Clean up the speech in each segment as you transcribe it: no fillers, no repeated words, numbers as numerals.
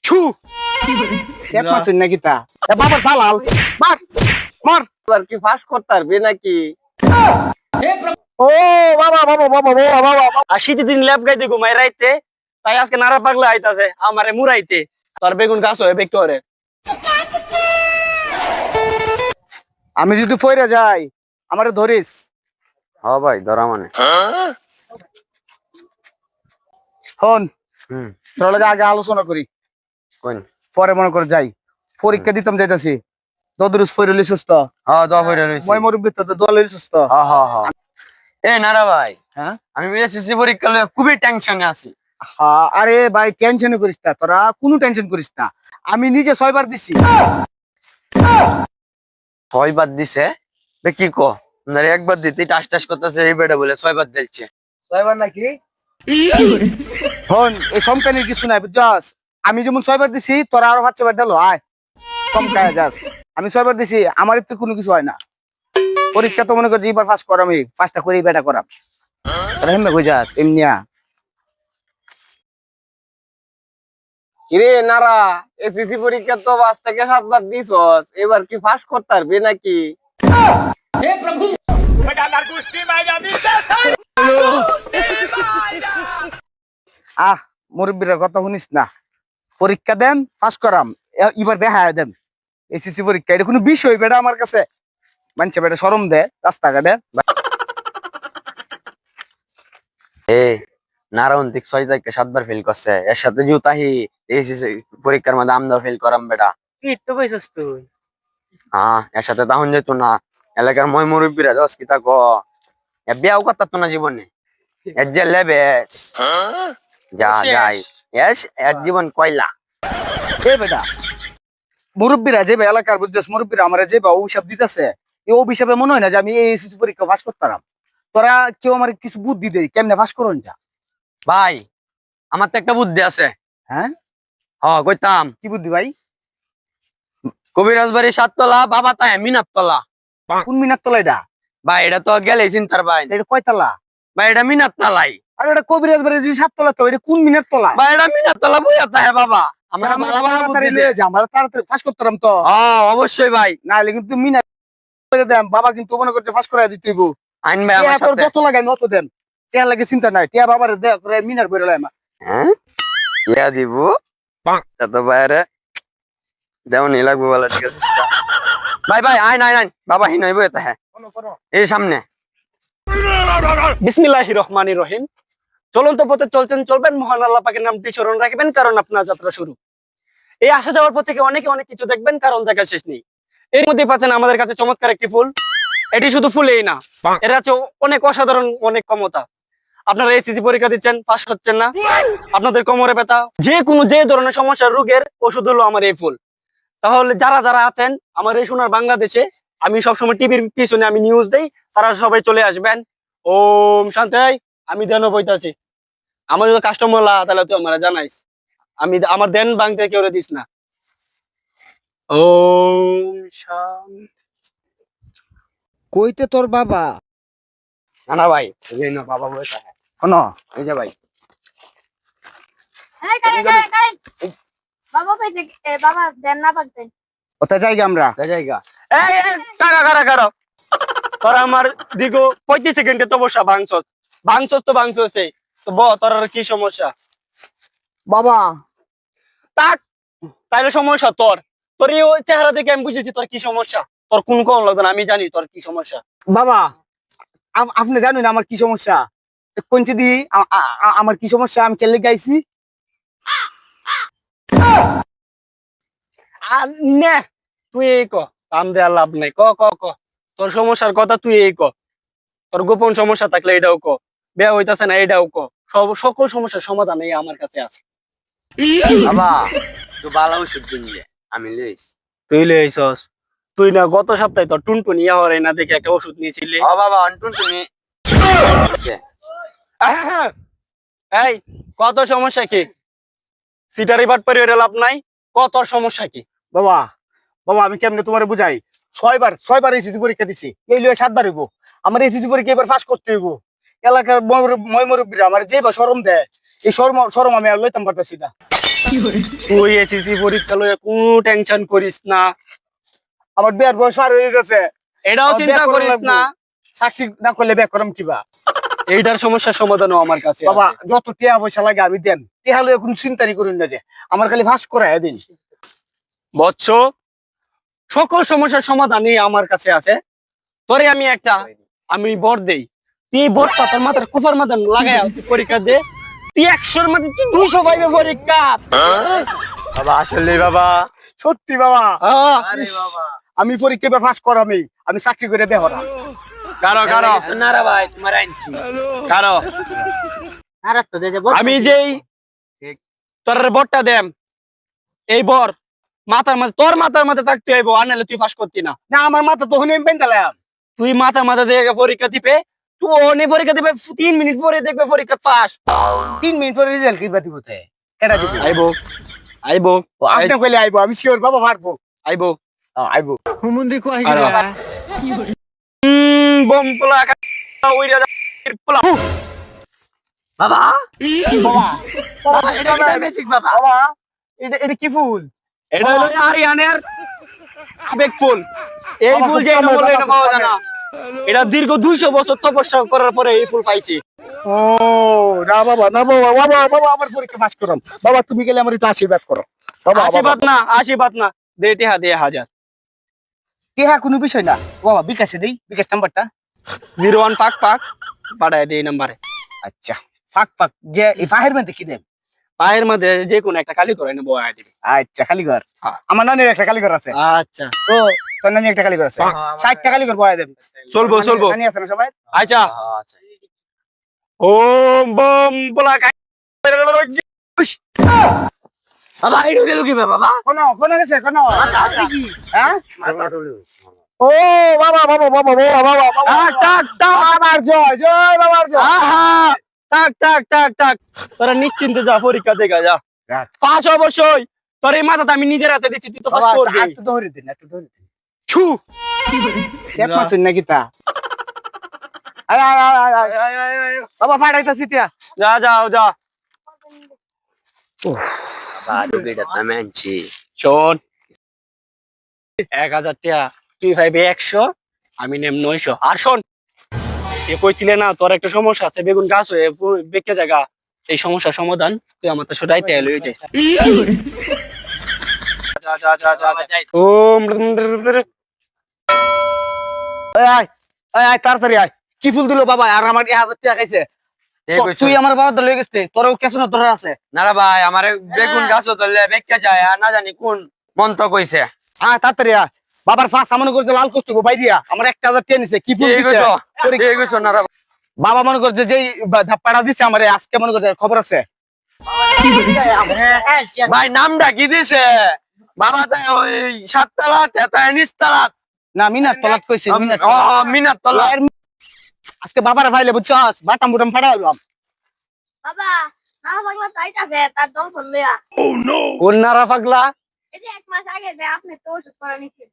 ছু চেপ মারছেন নাকি তা বাবার দালাল মার মার আর কি ফাঁস করতে পারবি নাকি? ও বাবা বাবা বাবা বাবা বাবা শীতের দিন ল্যাব গাইতে ঘুমাই রাইতে তাই আজকে নারা পাগলা আইতাছে আমারে মুরাইতে তোর বেগুন গাছ হয়ে বেক করে আমি যদি ফইরা যাই আমারে ধরিস। হ্যাঁ ভাই ধরা মানে হন তোর লগে আগে আলোচনা করি কোন পরে মনে করে যাই পরীক্ষা দিতাম যাইতাছি দদরুস ফইরা লিসুস তো হ্যাঁ দোয়া করে রইছি মই মুরব্বি তো দোয়া লিসুস তো হ্যাঁ হ্যাঁ হ্যাঁ এ নারা ভাই হ্যাঁ আমি এসএসসি পরীক্ষা লইয়া খুবই টেনশনে আছি। হ্যাঁ আরে ভাই টেনশন করিস না তোরা কোনো টেনশন করিস না আমি নিজে 6 বার দিছি। 6 বার দিছে বে কি কো না একবার দিতে টাস টাস করতেছে এই বেটা বলে 6 বার দিলছে 6 বার নাকি হন এই সমকানির কিছু নাই বুঝছস আমি যেমন 6 বার দিছি তোরা আরো 5 বার দিলো আয় সমকায় যাস আমি 6 বার দিছি আমার তো কোনো কিছু হয় না পরীক্ষা তো মনে কর যেবার পাস করামি পাঁচটা করেই বেটা করাম তোরা হেমে কই যাস এমনিয়া কিরে নারা এসএসসি পরীক্ষা তো 5 থেকে 7 বার দিছস এবার কি পাস করতে পারবি নাকি? আহ মুরব্বীর কথা শুনিস না পরীক্ষা দেন পাস করাম এবার দেখা দেন এসএসসি পরীক্ষা এটা কোনো বিষয় বেটা আমার কাছে মানছে বেটা শরম দে রাস্তাঘাটে এ নারায়ণ ঠিক 6 থেকে 7 বার ফেল করছে এর সাথে জুতাহি এসএসসি পরীক্ষার মধ্যে আমদাও ফেল করাম বেটা। কি তো কইছস তুই হ্যাঁ এর সাথে তখন যেত না এলাকার মই মুরব্বীরা দশ কি তা ক বিয়াও করতো না জীবনে এর যে লেবেস যা যাই এস এর জীবন কয়লা। এ বেটা মুরব্বীরা যে এলাকার বুঝছস মুরব্বীরা আমার যে অভিশাপ দিতেছে এই অভিশাপে মনে হয় না যে আমি এই এসএসসি পরীক্ষা পাস করতাম তোরা কেউ আমার কিছু বুদ্ধি দেই কেমনে পাস করুন যা ভাই আমার তো একটা বুদ্ধি আছে। হ্যাঁ হ্যাঁ কইতাম কি বুদ্ধি ভাই কবিরাজ বাড়ি 7 তলা বাবা তাই মিনাত তলা কোন মিনার তলা এটা ভাই এটা তো গেলে চিন্তার ভাই এটা কয়তলা ভাই এটা মিনাত তলাই আর এটা কবিরাজ বাড়ি যদি 7 তলা তো এটা কোন মিনার তলা ভাই এটা মিনাত তলা বইয়া তাই বাবা আমার আমরা ভালো ভালো বুদ্ধি তাড়াতাড়ি দে। লয়ে যা আমরা তাড়াতাড়ি পাস করতাম তো হ্যাঁ অবশ্যই ভাই নাহলে কিন্তু মিনার করে দেন বাবা কিন্তু মনে করতে পাস করে দিতে হইব আইন ভাই আমার তোর সাথে যত লাগাই নত দেন টিয়া লাগে চিন্তা নাই টিয়া বাবার দে করে মিনার বইরে লাইমা হ্যাঁ ইয়া দিব তত বাইরে দেও নি লাগবে বলে ঠিক আছে সেটা। ভাই ভাই আইন আইন আইন বাবা হি নইব এটা হ্যাঁ এই সামনে বিসমিল্লাহির রহমানির রহিম চলন্ত পথে চলছেন চলবেন মহান আল্লাহ পাকের নামটি স্মরণ রাখবেন কারণ আপনার যাত্রা শুরু এই আসা যাওয়ার পর থেকে অনেকে অনেক কিছু দেখবেন কারণ দেখার শেষ নেই এর মধ্যে পাচ্ছেন আমাদের কাছে চমৎকার একটি ফুল এটি শুধু ফুলেই না এর কাছে অনেক অসাধারণ অনেক ক্ষমতা আপনারা এসএসসি পরীক্ষা দিচ্ছেন পাস হচ্ছেন না আপনাদের কোমরে ব্যথা যে ধরনের সমস্যার রোগের ওষুধ হলো আমার এই ফুল তাহলে যারা যারা আছেন আমার এই সোনার বাংলাদেশে আমি সবসময় টিভির পিছনে আমি নিউজ দেই তারা সবাই চলে আসবেন ওম শান্তি আমি দেন বইতাছি আমার যদি কাস্টমার লা তাহলে তুই আমার জানাইস আমি আমার দেন ভাঙতে কেউ দিস না ওম শান্তি কইতে তোর বাবা না না ভাই এই না বাবা বইতা হ্যাঁ শোনো এই যে ভাই বাবা কইতে বাবা দেন না পারতেন ওটা জায়গা আমরা এই জায়গা এই কারা কারা কারা তোরা আমার দিগো 35 সেকেন্ডে তো বসা ভাঙছস তো ভাঙছস তো তোর আর কি সমস্যা বাবা তাক তাইলে সমস্যা তোর তোর এই চেহারা দেখে আমি বুঝেছি তোর কি সমস্যা তোর কোন লাগবে না আমি জানি তোর কি সমস্যা বাবা আপনি জানেন আমার কি সমস্যা কোনছি দি আমার কি সমস্যা আমি কেলে গাইছি নে তুই এই ক কাম দেওয়ার লাভ নাই ক ক ক তোর সমস্যার কথা তুই এই ক তোর গোপন সমস্যা থাকলে এটাও ক বিয়া হইতাছে না এটাও ক সকল সমস্যার সমাধান এই আমার কাছে আছে বাবা তো ভালো ওষুধ কিনলে আমি লইস তুই লইছস তুই না গত সপ্তাহে তোর টুনটুনি হরে না দেখে একটা ওষুধ নিয়েছিলি ও বাবা অন্টুন তুমি এই কত সমস্যা কি সিটারি বাট পরে লাভ নাই কত সমস্যা কি বাবা বাবা আমি কেমনে তোমারে বুঝাই 6 বার এসএসসি পরীক্ষা দিছি এই লয়ে 7 বার হইব আমার এসএসসি পরীক্ষা এবার পাস করতে হইব এলাকার মই মুরব্বীরা আমার যে বা শরম দেয় এই শরম আমি আর লইতাম পারতাছি না তুই এসএসসি পরীক্ষা লয়ে কোনো টেনশন করিস না, আমার বিয়ার বয়স আর হয়ে গেছে, এটাও আমার চিন্তা বিয়ে করা করিস লাগবো। না। চাকরি না করলে বিয়ে করম কিবা? এইটার সমস্যার সমাধানও আমার কাছে বাবা আছে। যত টিয়া পয়সা লাগে আমি দেন, টিয়া লয়ে কোনো চিন্তাই করুন না, যে আমার খালি ফাঁস করাই দিন। বৎস, সকল সমস্যার সমাধানই আমার কাছে আছে। তোরে আমি বর দেই, তুই এই বরটা তোর মাথার কুফার মাথা লাগাই তুই পরীক্ষা দে, তুই 100-র মধ্যে তুই 200 পাইবে পরীক্ষা। বাবা আসলে বাবা সত্যি বাবা, আহ, আমি পরীক্ষা ফাঁস করামি, আমি চাকরি করে বিয়ে করাম। কারো না রে ভাই তোমার আনছি কারো আর তো দে আমি যেই তোর বরটা দেম, এই বর তোর মাথার মধ্যে থাকতে হইব, আনালে তুই ফাঁস করতি না। না, আমার মাথা তখন আমি বেঁধালাম। তুই মাথার মাথা দিয়ে পরীক্ষা দিবে, তুই অনেক পরীক্ষা দিবে, 3 মিনিট পরে দেখবে পরীক্ষা পাস। 3 মিনিট পরে রেজাল্ট কিবা দিব তে কেডা দিব? আইবো আইবো আপনি কইলে আইবো, আমি শিওর বাবা পারবো। আইবো আইবো। আরো। বম পোলা ওইরা পোলা বাবা বাবা বাবা এটা কি ম্যাজিক বাবা? বাবা এটা কি ফুল? এটা হলো আরিয়ানের আবেগ ফুল। এই বাবা, ফুল খুব যে কমে, বলে বাবা, এটা খুব পাওয়া কমে। যায় না। এটা দীর্ঘ 200 বছর তপস্যা করার পরে এই ফুল পাইছি। ও না বাবা, না বাবা, বাবা বাবা আমার পরীক্ষা পাস করাম। বাবা তুমি গেলে আমার একটু আশীর্বাদ করো। বাবা আশীর্বাদ না, দে টিহা দে 1000। টিহা কোনো বিষয় না বাবা, বিকাশে দেই, বিকাশ নাম্বারটা। 01 পাক পাঠায় দে এই নাম্বারে। আচ্ছা, ফাক ফাক যে এই ফাহের মধ্যে কি দেন? পায়ের মধ্যে যে কোনো একটা খালি করে নেবো আয় দিবি। আচ্ছা, কালীঘর। হ্যাঁ। আমার নানির একটা কালীঘর আছে। আচ্ছা ও তোর নানি একটা কালীঘর আছে, 60টা কালীঘর বয়া দেন। চলবো নানি আছে না সবাই? আচ্ছা। আচ্ছা ওম বম পোলা বাবা এটা গেল কি বাবা? কোন গেছে কোন? হ্যাঁ ও ও বাবা বাবা বাবা বাবা বাবা টাক টাক বাবার জয় জয় বাবার জয়। আহা টাক তোরা নিশ্চিন্তে যা, পরীক্ষা দেখা যা, রাখ। পাস অবশ্যই। তোর এই মাথাটা আমি নিজের হাতে দিচ্ছি, তুই তো পাস বাবা করবি। একটু ধরে দিন, একটু ধরে দিন। ছু চেপ মাছুন নাকি তা? আয় আয় আয় আয় আয় আয় আয়। বাবা ফাড়াইতাছি তিয়া। যা যা। বাবা এটা আমি আনছি শোন, 1000 টাকা তুই ভাইবে 100, আমি নেম 900। আর শোন, এ কইছিলে না তোর একটা সমস্যা আছে, বেগুন গাছ হয়ে বেঁকে জায়গা, এই সমস্যার সমাধান তুই আমার তো সদাইতে লয়ে যাইস। যা। ওম আয় আয় আয় আয় তাড়াতাড়ি আয়। কি ফুল দিলো বাবা? আর আমার 1000 টাকা খাইছে। তুই আমার বাবা লয়ে গেছিস, তোরও কেসন তোর আছে। না রে ভাই আমার বেগুন গাছ ধরলে বেঁকে যায় আর না জানি কোন মন্ত্র কইছে। আয় তাড়াতাড়ি আয়। বাবার ফাঁস মনে করছে লাল করতে গো বাইরিয়া, আমার 1000 টাকা নিছে। কি ফুল দিছে? ঠিক হইছো না রে বাবা মনে করছে যেই ধাপ্পাড়া দিছে আমারে, আজকে মনে করছে খবর আছে। ভাই নামটা কি দিছে? বাবা তাই ওই 7 তলা তেতায় নিচতলা। না মিনার তলাত কইছে, মিনার ও মিনার তলা। আজকে বাবার ভাইলে বুঝছস, বাটাম বুটাম ফাড়াইলাম। বাবা না পাগলা তাইতাছে তার দল লইয়া। কোন নারা পাগলা? এই যে 1 মাস আগে যে আপনি তো ওষুধ করে নিছেন।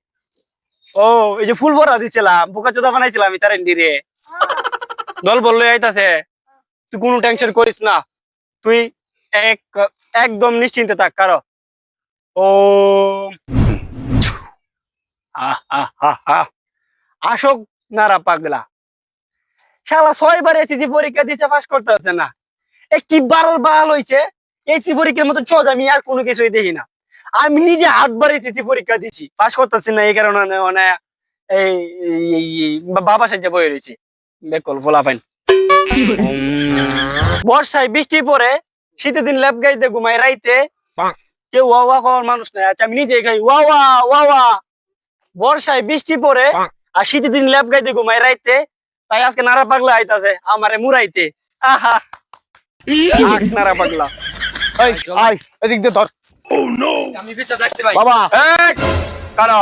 ও এই যে ফুল ভরা দিছিলাম, বোকা চোদা বানাইছিলাম আমি তার এন্ডিরে। দল বললে আইতাছে, তুই কোনো টেনশন করিস না, তুই একদম নিশ্চিন্তে থাক। কারো ওম আসক নারা পাগলা, শালা 6 বার এসেছি পরীক্ষা দিতে পাস করতে হচ্ছে না, একটি বারের বাল হইছে। এসি পরীক্ষার মতো চোজ আমি আর কোনো কিছুই দেখি না। আমি নিজে 8 বার এসেছি পরীক্ষা দিছি, পাস করতেছি না। এই কারণে মানে বাবা সাহায্য বয়ে রয়েছি বেকল ফোলা পাইন। বর্ষায় বৃষ্টি পরে, শীতের দিন ল্যাপ গাইতে ঘুমাই রাইতে, কেউ ওয়া ওয়া খাওয়ার মানুষ নাই। আচ্ছা আমি নিজে খাই ওয়া ওয়া ওয়া ওয়া। বর্ষায় বৃষ্টি পরে আর শীতের দিন ল্যাপ গাইতে ঘুমাই রাইতে, তাই আজকে নারা পাগলা আইতাছে আমারে মুরাইতে। আহা নারা পাগলা। এই আয় এদিক দে ধর। আমি পিছে দেখতে ভাই। বাবা এই কারো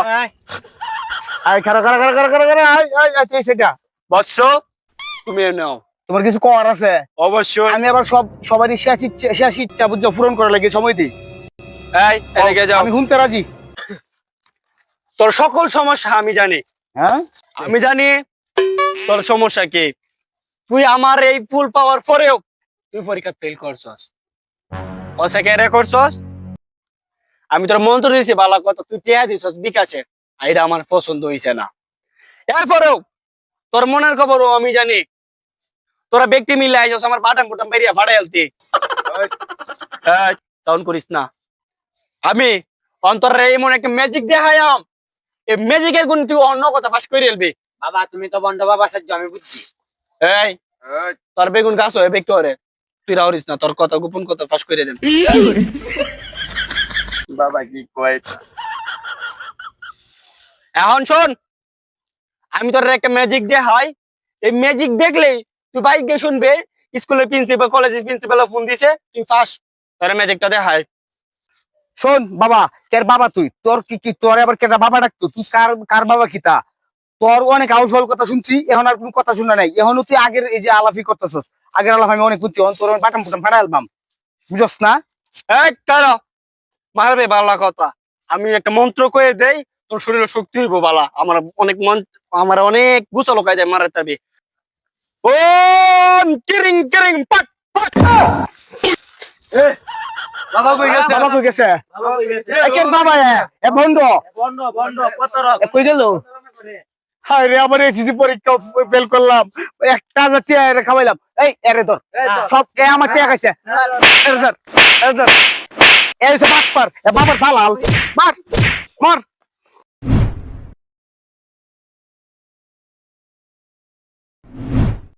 আয় খারা খারা খারা খারা খারা খারা আয় আয় আয় তুই সেটা। বৎস, তুমি নাও। তোমার কিছু কর আছে? অবশ্যই। আমি আবার সবারই শেষ ইচ্ছা বুঝছো পূরণ করা লাগে, সময় দিই। এই এদিকে যাও। আমি শুনতে রাজি। তোর সকল সমস্যা আমি জানি। হ্যাঁ আমি জানি তোর সমস্যা কি। তুই আমার এই ফুল পাওয়ার পরেও তুই পরীক্ষা ফেল করছস, অসেকেরে করছস। আমি তোর মন্ত্র দিয়েছি বালা কথা, তুই টিয়া দিছস বিকাশে, আর এটা আমার পছন্দ হইছে না। এরপরেও তোর মনের খবরও আমি জানি, তোরা ব্যক্তি মিলে আইছস আমার বাটাম বুটাম বেরিয়া ফাড়াই আলতি। টাউন করিস না। আমি অন্তরে এমন একটা ম্যাজিক দেখায়াম, এই ম্যাজিকের গুণ তুই অন্য কথা ফাঁস করে এলবি। বাবা তুমি তো বন্ড বাবা সাহায্য আমি বুঝছি। এই তোর বেগুন গাছ হয়ে ব্যক্তি করে, তুই রাউরিস না, তোর কথা গোপন কথা ফাঁস করে দেন। বাবা কি কয়? এখন শোন, আমি তোর একটা ম্যাজিক দেখাই, এই ম্যাজিক দেখলেই তুই বাইক দিয়ে শুনবে, স্কুলের প্রিন্সিপাল কলেজের প্রিন্সিপাল ফোন দিছে, তুই ফাঁস, তোর ম্যাজিকটা দেখাই। শোন বাবা, কের বাবা তুই? তোর কি তোর আবার কেটা বাবা ডাকতো? তুই কার কার বাবা কিতা? তোর অনেক আউসল কথা শুনছি, এখন আর কোনো কথা শুনে নাই। এখন তুই আগের এই যে আলাফি করতেছস, আগের আলাপ আমি অনেক বুঝছি, তোর বাটাম ফুটাম ফাটা অ্যালবাম বুঝস না? এই কারা মারবে বালা কথা, আমি একটা মন্ত্র কয়ে দেই, তোর শরীরে শক্তি হইব বালা। আমার অনেক গুছালো কায়দায় মারার তাবি। ওম কিরিং কিরিং পাট পাট। বাবা কই গেছে? বাবা কই গেছে? বাবা কই গেছে? কের বাবা এ বন্ধ বন্ড বন্ড কত কই গেল? হায় রে, আমার এসিসি পরীক্ষা ফেল করলাম, একটা যাচ্ছে খাওয়াইলাম। এই এরে ধর, সব এ আমার টেকা খাইছে। এরে ধর, এরে ধর, এই সব বাটপার, এ বাবার দালাল, মার মার।